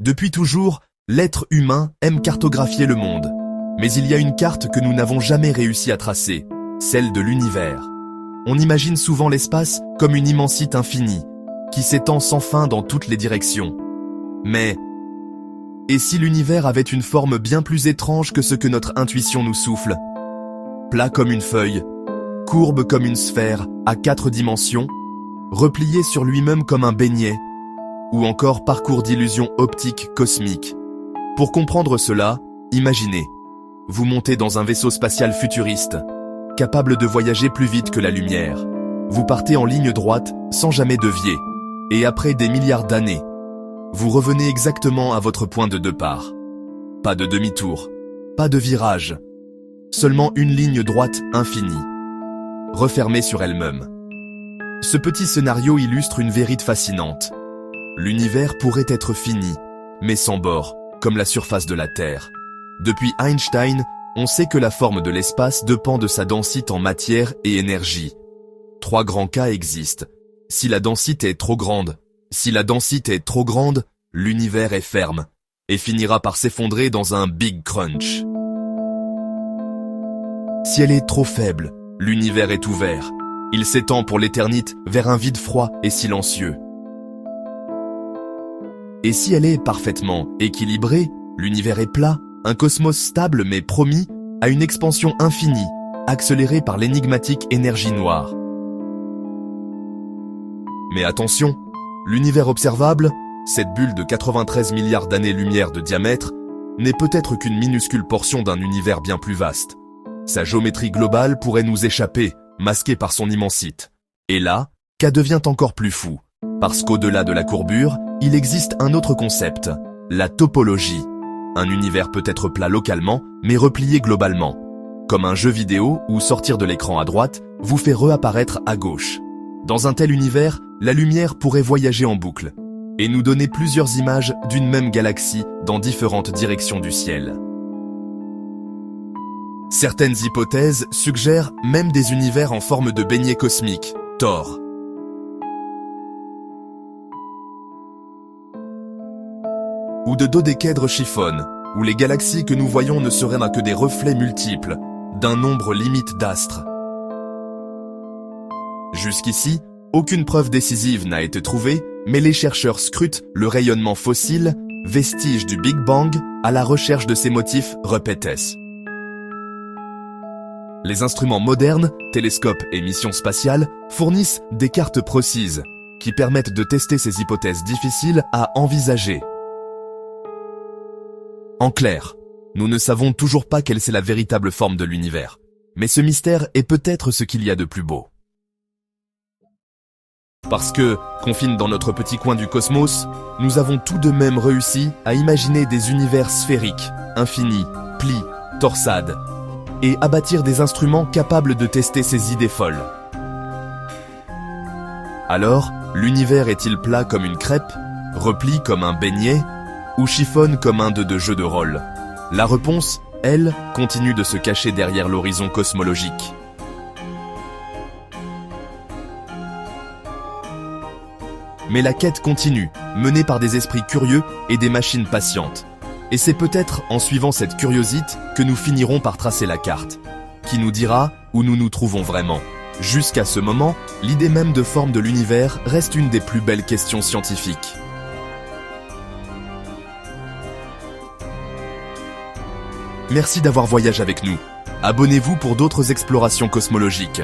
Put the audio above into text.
Depuis toujours, l'être humain aime cartographier le monde. Mais il y a une carte que nous n'avons jamais réussi à tracer, celle de l'univers. On imagine souvent l'espace comme une immensité infinie, qui s'étend sans fin dans toutes les directions. Mais, et si l'univers avait une forme bien plus étrange que ce que notre intuition nous souffle? Plat comme une feuille, courbe comme une sphère à 4 dimensions, replié sur lui-même comme un beignet, ou encore parcours d'illusions optiques cosmiques. Pour comprendre cela, imaginez, vous montez dans un vaisseau spatial futuriste, capable de voyager plus vite que la lumière. Vous partez en ligne droite, sans jamais dévier, et après des milliards d'années, vous revenez exactement à votre point de départ. Pas de demi-tour, pas de virage, seulement une ligne droite infinie, refermée sur elle-même. Ce petit scénario illustre une vérité fascinante. L'univers pourrait être fini, mais sans bord, comme la surface de la Terre. Depuis Einstein, on sait que la forme de l'espace dépend de sa densité en matière et énergie. 3 grands cas existent. Si la densité est trop grande, l'univers est ferme et finira par s'effondrer dans un Big Crunch. Si elle est trop faible, l'univers est ouvert. Il s'étend pour l'éternité vers un vide froid et silencieux. Et si elle est parfaitement équilibrée, l'univers est plat, un cosmos stable mais promis à une expansion infinie, accélérée par l'énigmatique énergie noire. Mais attention, l'univers observable, cette bulle de 93 milliards d'années-lumière de diamètre, n'est peut-être qu'une minuscule portion d'un univers bien plus vaste. Sa géométrie globale pourrait nous échapper, masquée par son immensité. Et là, cas devient encore plus fou, parce qu'au-delà de la courbure, il existe un autre concept, la topologie. Un univers peut être plat localement, mais replié globalement. Comme un jeu vidéo où sortir de l'écran à droite vous fait réapparaître à gauche. Dans un tel univers, la lumière pourrait voyager en boucle et nous donner plusieurs images d'une même galaxie dans différentes directions du ciel. Certaines hypothèses suggèrent même des univers en forme de beignet cosmique, Thor. Ou de dodécaèdres chiffonnes, où les galaxies que nous voyons ne seraient que des reflets multiples, d'un nombre limite d'astres. Jusqu'ici, aucune preuve décisive n'a été trouvée, mais les chercheurs scrutent le rayonnement fossile, vestige du Big Bang, à la recherche de ces motifs répétés. Les instruments modernes, télescopes et missions spatiales, fournissent des cartes précises, qui permettent de tester ces hypothèses difficiles à envisager. En clair, nous ne savons toujours pas quelle est la véritable forme de l'univers, mais ce mystère est peut-être ce qu'il y a de plus beau. Parce que, confinés dans notre petit coin du cosmos, nous avons tout de même réussi à imaginer des univers sphériques, infinis, plis, torsades, et à bâtir des instruments capables de tester ces idées folles. Alors, l'univers est-il plat comme une crêpe, repli comme un beignet, ou chiffonne comme un de jeux de rôle? La réponse, elle, continue de se cacher derrière l'horizon cosmologique. Mais la quête continue, menée par des esprits curieux et des machines patientes. Et c'est peut-être en suivant cette curiosité que nous finirons par tracer la carte, qui nous dira où nous nous trouvons vraiment. Jusqu'à ce moment, l'idée même de forme de l'univers reste une des plus belles questions scientifiques. Merci d'avoir voyagé avec nous. Abonnez-vous pour d'autres explorations cosmologiques.